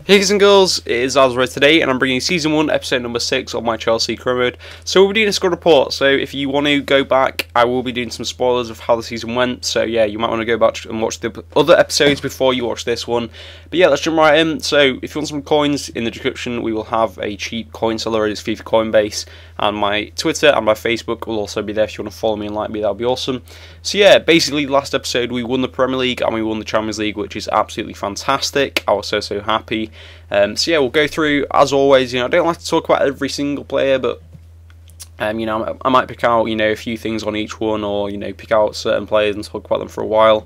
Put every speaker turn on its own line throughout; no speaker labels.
Hey guys and girls, it is Zazzri today, and I'm bringing Season 1, Episode number 6 of my Chelsea career mode. So we'll be doing a squad report, so if you want to go back, I will be doing some spoilers of how the season went. So yeah, you might want to go back and watch the other episodes before you watch this one. But yeah, let's jump right in. So if you want some coins, in the description we will have a cheap coin seller at FIFA Coinbase, and my Twitter and my Facebook will also be there if you want to follow me and like me. That would be awesome. So yeah, basically last episode we won the Premier League and we won the Champions League, which is absolutely fantastic. I was so happy. So yeah, we'll go through, as always, I don't like to talk about every single player, but I might pick out, a few things on each one, or, pick out certain players and talk about them for a while.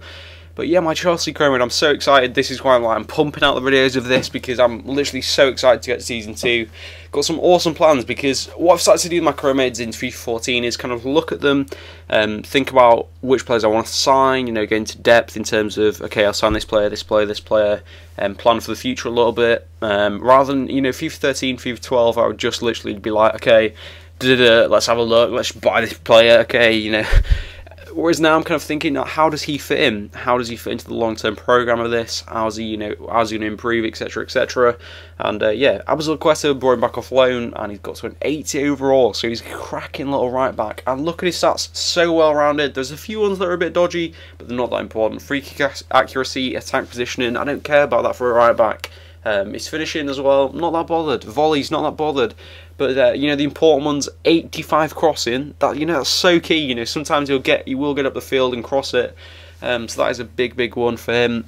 But yeah, my Chelsea career mode, I'm so excited. This is why I'm pumping out the videos of this, because I'm literally so excited to get to Season 2. Got some awesome plans, because what I've started to do with my career modes in FIFA 14 is kind of look at them, think about which players I want to sign, go into depth in terms of, okay, I'll sign this player, and plan for the future a little bit. Rather than, FIFA 13, FIFA 12, I would just literally be like, okay, let's have a look, let's buy this player, okay, Whereas now I'm kind of thinking, how does he fit in? How does he fit into the long-term program of this? How's he, how's he going to improve, etc., etc. And yeah, Azpilicueta brought him back off loan, and he's got to an 80 overall, so he's a cracking little right back. And look at his stats, so well rounded. There's a few ones that are a bit dodgy, but they're not that important. Free kick accuracy, attack positioning, I don't care about that for a right back. His finishing as well, not that bothered. Volleys, not that bothered. But the important ones, 85 crossing. That's so key. Sometimes he will get up the field and cross it. So that is a big one for him.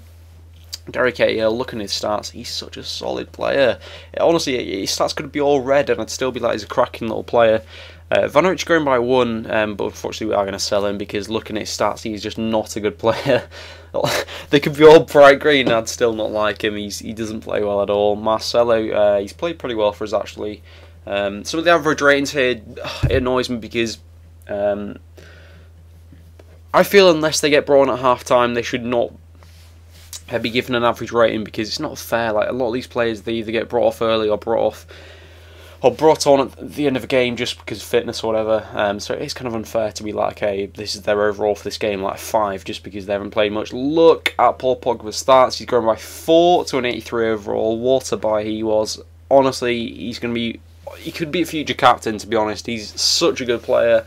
Gary Cahill, looking at his stats, he's such a solid player. Honestly, his stats could be all red, and I'd still be like, he's a cracking little player. Van Rich going by 1, but unfortunately we are going to sell him, because looking at his stats, he's just not a good player. They could be all bright green, and I'd still not like him. He doesn't play well at all. Marcelo, he's played pretty well for us actually. Some of the average ratings here, it annoys me, because I feel unless they get brought on at half time, they should not be given an average rating, because it's not fair. Like, a lot of these players, they either get brought off early or brought on at the end of a game just because of fitness or whatever. So it's kind of unfair to be like, okay, this is their overall for this game, like 5, just because they haven't played much. Look at Paul Pogba's stats. He's grown by 4 to an 83 overall. What a buy he was. Honestly, he could be a future captain, to be honest. He's such a good player.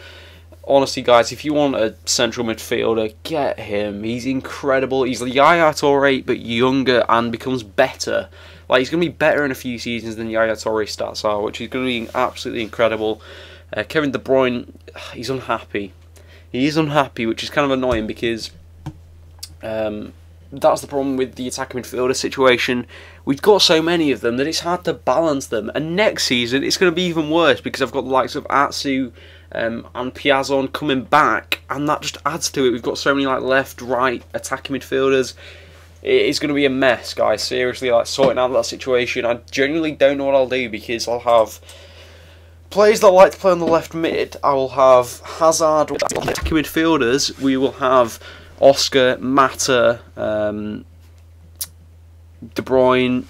Honestly, guys, if you want a central midfielder, get him. He's incredible. He's the Yaya Toure, but younger, and becomes better. Like, he's going to be better in a few seasons than Yaya Toure's stats are, which is going to be absolutely incredible. Kevin De Bruyne, he's unhappy. He is unhappy, which is kind of annoying, because that's the problem with the attacking midfielder situation. We've got so many of them that it's hard to balance them. And next season, it's going to be even worse, because I've got the likes of Atsu and Piazon coming back, and that just adds to it. We've got so many left, right attacking midfielders. It's going to be a mess, guys. Seriously, sorting out that situation. I genuinely don't know what I'll do, because I'll have players that like to play on the left mid. I will have Hazard, attacking midfielders. We will have Oscar, Mata, De Bruyne,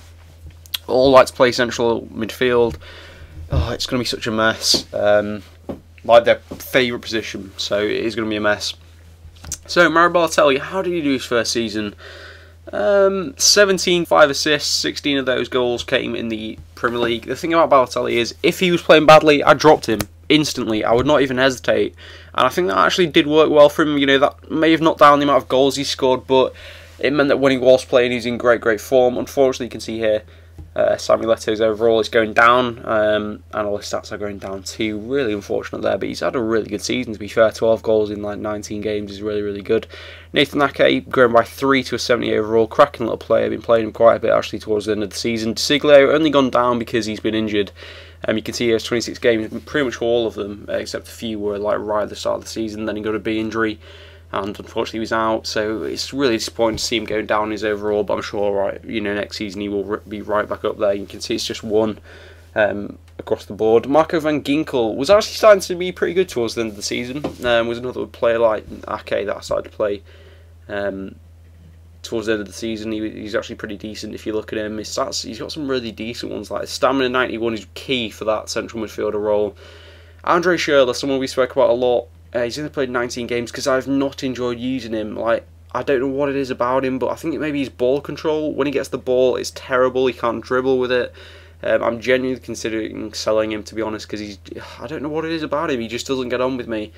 all like to play central midfield. Oh, it's going to be such a mess. Like their favourite position, so it is going to be a mess. So Mario Balotelli, how did he do his first season? 17, 5 assists, 16 of those goals came in the Premier League. The thing about Balotelli is, if he was playing badly, I dropped him instantly. I would not even hesitate, and I think that actually did work well for him. That may have knocked down the amount of goals he scored, but it meant that when he was playing, he's in great form. Unfortunately, you can see here, Samuel Eto's overall is going down, and all his stats are going down too. Really unfortunate there, but he's had a really good season, to be fair. 12 goals in 19 games is really good. Nathan Ake growing by 3 to a 70 overall. Cracking little player. Been playing him quite a bit actually towards the end of the season. Siglio only gone down because he's been injured. You can see he has 26 games, pretty much all of them, except a few were right at the start of the season. Then he got a big injury, and unfortunately he was out, so it's really disappointing to see him going down his overall, but I'm sure next season he will be right back up there. You can see it's just 1 across the board. Marco van Ginkel was actually starting to be pretty good towards the end of the season. Was another player like Ake that I started to play towards the end of the season. He's actually pretty decent if you look at him. His stats, he's got some really decent ones, like stamina 91 is key for that central midfielder role. Andre Schürrle, someone we spoke about a lot. He's only played 19 games, because I've not enjoyed using him. I don't know what it is about him, but I think it maybe his ball control. When he gets the ball, it's terrible. He can't dribble with it. I'm genuinely considering selling him, to be honest, because I don't know what it is about him. He just doesn't get on with me.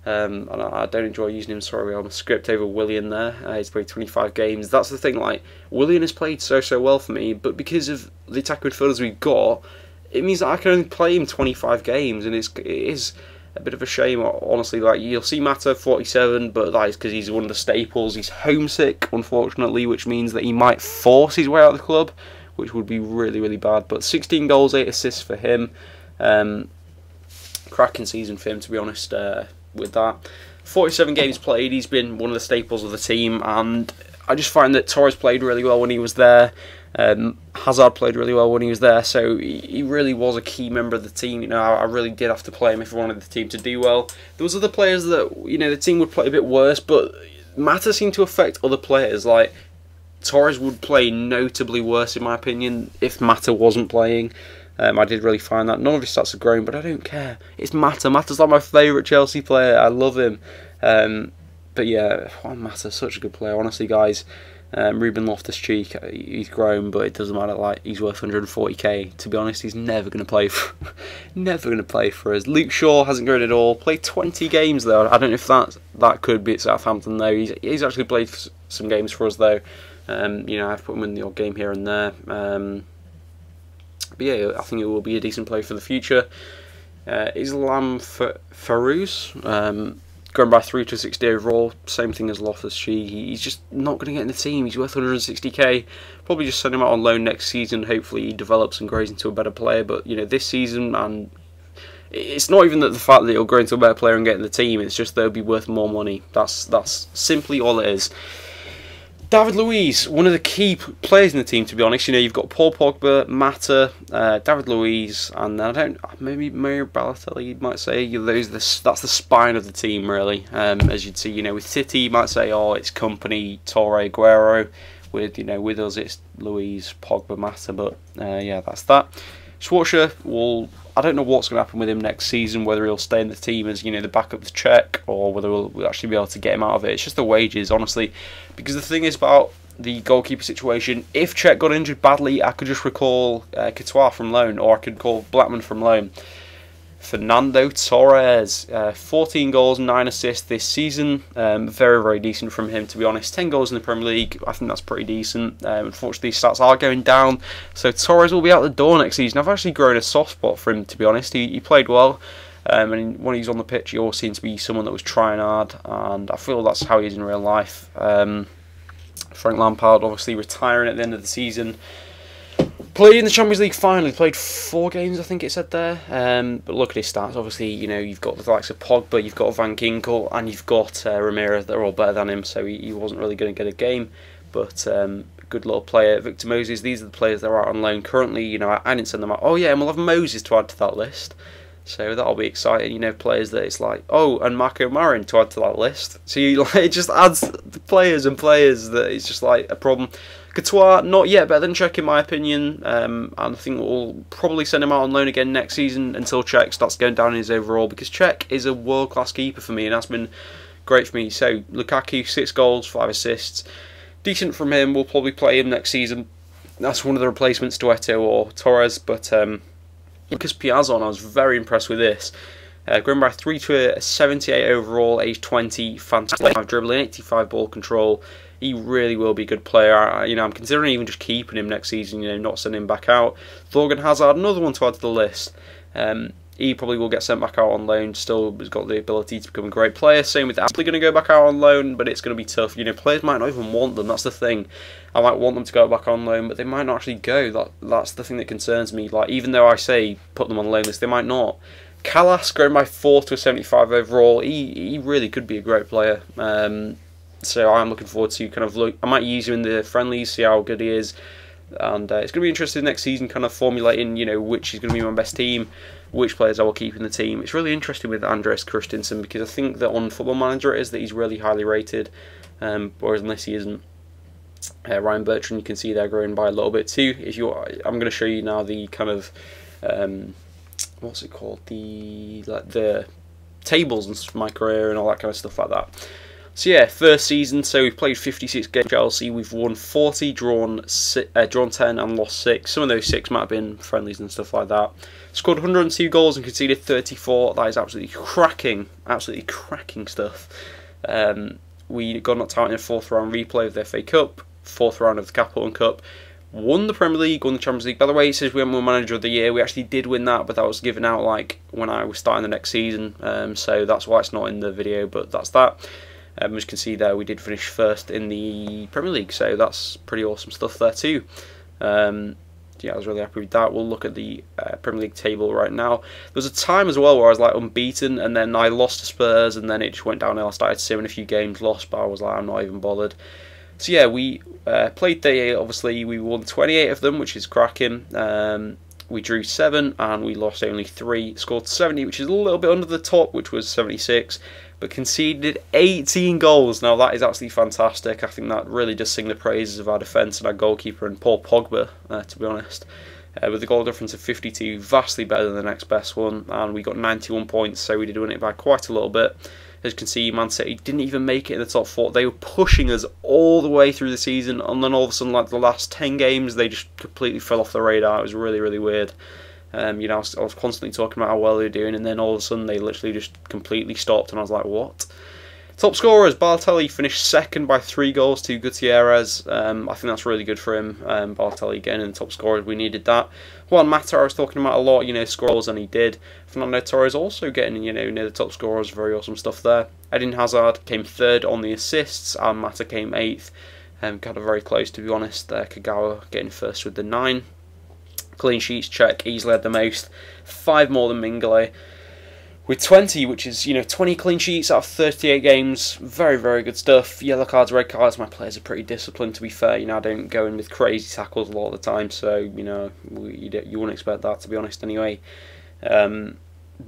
And I don't enjoy using him. Sorry, I'm a script over Willian there. He's played 25 games. That's the thing, like, Willian has played so well for me, but because of the attacking midfielders we've got, it means that I can only play him 25 games, and it is a bit of a shame, honestly. Like, you'll see Mata 47, but that is because he's one of the staples. He's homesick, unfortunately, which means that he might force his way out of the club, which would be really bad. But 16 goals, 8 assists for him. Cracking season for him, to be honest. With that, 47 games played, he's been one of the staples of the team, and I just find that Torres played really well when he was there. Hazard played really well when he was there, so he really was a key member of the team. You know, I really did have to play him if I wanted the team to do well. There was other players that, you know, the team would play a bit worse, but matter seemed to affect other players. Like, Torres would play notably worse, in my opinion, if Mata wasn't playing. I did really find that. None of his stats are grown, but I don't care. It's Mata. Mata's like my favourite Chelsea player. I love him. But yeah, Mata's such a good player, honestly, guys. Ruben Loftus-Cheek, he's grown, but it doesn't matter. Like, he's worth 140k. To be honest, he's never going to play for, us. Luke Shaw hasn't grown at all. Played 20 games though. I don't know if that could be at Southampton though. He's actually played some games for us though. You know, I've put him in the odd game here and there. But yeah, I think it will be a decent play for the future. Islam Farouz, going by 3 to 60 overall, same thing as Loftus-Cheek. He's just not going to get in the team. He's worth 160k. Probably just send him out on loan next season. Hopefully he develops and grows into a better player. But you know, this season, and it's not even that the fact that he'll grow into a better player and get in the team. It's just they'll be worth more money. That's simply all it is. David Luiz, one of the key players in the team, to be honest. You know, you've got Paul Pogba, Mata, David Luiz, and maybe Mario Balotelli, you might say. That's the spine of the team, really. As you'd see, you know, with City, you might say, oh, it's Company, Torre, Aguero. With us, it's Luiz, Pogba, Mata. But yeah, that's that. Schwarzer I don't know what's going to happen with him next season, whether he'll stay in the team as, you know, the backup to Czech, or whether we'll actually be able to get him out of it. It's just the wages, honestly. Because the thing is about the goalkeeper situation, if Czech got injured badly, I could just recall Courtois from loan, or I could call Blackman from loan. Fernando Torres, 14 goals, 9 assists this season. Very decent from him, to be honest. 10 goals in the Premier League, I think that's pretty decent. Unfortunately, stats are going down, so Torres will be out the door next season. I've actually grown a soft spot for him, to be honest. He played well, and when he's on the pitch, he always seems to be someone that was trying hard, and I feel that's how he is in real life. Frank Lampard obviously retiring at the end of the season. Played in the Champions League final. He played 4 games, I think it said there. But look at his stats. Obviously, you know, you've got the likes of Pogba, you've got Van Ginkel, and you've got Ramirez. They're all better than him, so he wasn't really going to get a game. But good little player. Victor Moses, these are the players that are out on loan currently. You know, I didn't send them out. Oh yeah, and we'll have Moses to add to that list. So that'll be exciting. You know, players that it's like, oh, and Marco Marin to add to that list. So it just adds players and players that it's just like a problem. Courtois, not yet better than Czech in my opinion, and I think we'll probably send him out on loan again next season until Czech starts going down in his overall, because Czech is a world-class keeper for me, and that's been great for me. So Lukaku, 6 goals, 5 assists, decent from him. We'll probably play him next season. That's one of the replacements to Eto'o or Torres, but Lucas Piazon, I was very impressed with this. Going by 3 to a 78 overall, age 20, fantastic dribbling, 85 ball control. He really will be a good player. You know, I'm considering even just keeping him next season, you know, not sending him back out. Thorgan Hazard, another one to add to the list. He probably will get sent back out on loan. Still has got the ability to become a great player. Same with Ashley, going to go back out on loan, but it's going to be tough. You know, players might not even want them. That's the thing. I might want them to go back on loan, but they might not actually go. That's the thing that concerns me. Like, even though I say put them on loan list, they might not. Callas, going by 4 to a 75 overall. He really could be a great player. So I'm looking forward to I might use him in the friendlies, see how good he is, and it's going to be interesting next season, kind of formulating, you know, which is going to be my best team, which players I will keep in the team. It's really interesting with Andreas Christensen, because I think that on Football Manager it is that he's really highly rated, whereas unless he isn't. Ryan Bertrand, you can see they're growing by a little bit too. I'm going to show you now the kind of what's it called, the tables and my career and all that kind of stuff like that. So yeah, first season, so we've played 56 games for Chelsea, we've won 40, drawn 10 and lost 6. Some of those 6 might have been friendlies and stuff like that. Scored 102 goals and conceded 34. That is absolutely cracking stuff. We got knocked out in a 4th round replay of the FA Cup, 4th round of the Capital One Cup. Won the Premier League, won the Champions League. By the way, it says we won Manager of the Year. We actually did win that, but that was given out like when I was starting the next season. So that's why it's not in the video, but that's that. As you can see there, we did finish 1st in the Premier League, so that's pretty awesome stuff there too. Yeah, I was really happy with that. We'll look at the Premier League table right now. There was a time as well where I was like unbeaten, and then I lost to Spurs, and then it just went downhill. I started simming a few games, lost, but I was like, I'm not even bothered. So yeah, we played 38, obviously. We won 28 of them, which is cracking. We drew 7, and we lost only 3. Scored 70, which is a little bit under the top, which was 76. But conceded 18 goals. Now that is absolutely fantastic. I think that really does sing the praises of our defence and our goalkeeper and Paul Pogba, to be honest. With the goal difference of 52, vastly better than the next best one, and we got 91 points, so we did win it by quite a little bit. As you can see, Man City didn't even make it in the top 4. They were pushing us all the way through the season, and then all of a sudden, like the last 10 games, they just completely fell off the radar. It was really, really weird. You know, I was constantly talking about how well they were doing, and then all of a sudden they literally just completely stopped, and I was like, what? Top scorers, Balotelli finished 2nd by 3 goals to Gutierrez. I think that's really good for him. Balotelli again in the top scorers, we needed that. Juan Mata, I was talking about a lot, you know, scores, and he did. Fernando Torres also getting, you know, near the top scorers, very awesome stuff there. Eden Hazard came 3rd on the assists, and Mata came 8th. Kind of very close, to be honest. Kagawa getting 1st with the 9. Clean sheets, check, easily had the most. 5 more than Mingale. With 20, which is, you know, 20 clean sheets out of 38 games. Very, very good stuff. Yellow cards, red cards. My players are pretty disciplined, to be fair. You know, I don't go in with crazy tackles a lot of the time. So, you know, you wouldn't expect that, to be honest, anyway. But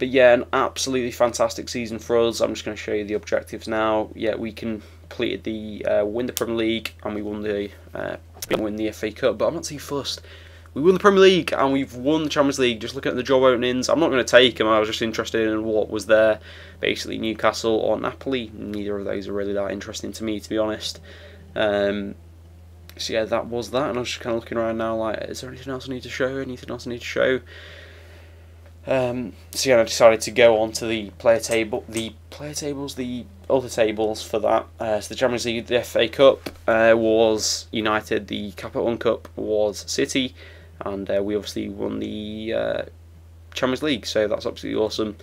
yeah, an absolutely fantastic season for us. I'm just going to show you the objectives now. Yeah, we completed the win the Premier League, and we won the FA Cup. But I'm not too fussed. We won the Premier League and we've won the Champions League. Just looking at the job openings, I'm not going to take them. I was just interested in what was there. Basically, Newcastle or Napoli. Neither of those are really that interesting to me, to be honest. So yeah, that was that. And I was just kind of looking around now, like, is there anything else I need to show? Anything else I need to show? So yeah, I decided to go on to the player table, the other tables for that. So the Champions League, the FA Cup was United, the Capital One Cup was City, and we obviously won the Champions League, so that's absolutely awesome.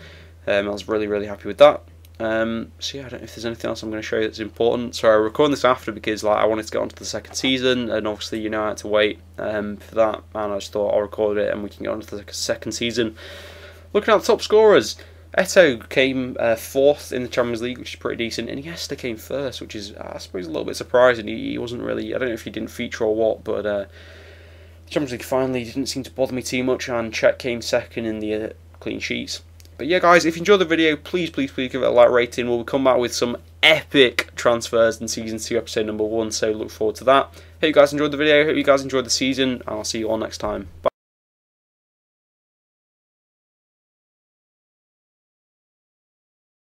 I was really, really happy with that. So yeah, I don't know if there's anything else I'm going to show you that's important. So I'm recording this after because like I wanted to get onto the 2nd season, and obviously, you know, I had to wait for that, and I just thought I'll record it and we can get on to the 2nd season. Looking at the top scorers, Eto'o came 4th in the Champions League, which is pretty decent. Iniesta came 1st, which is, I suppose, a little bit surprising. He wasn't really, I don't know if he didn't feature or what, but the Champions League finally didn't seem to bother me too much, and Cech came 2nd in the clean sheets. But yeah, guys, if you enjoyed the video, please, please, please give it a like rating. We'll come back with some epic transfers in Season 2, Episode number 1, so look forward to that. Hope you guys enjoyed the video, hope you guys enjoyed the season, and I'll see you all next time. Bye.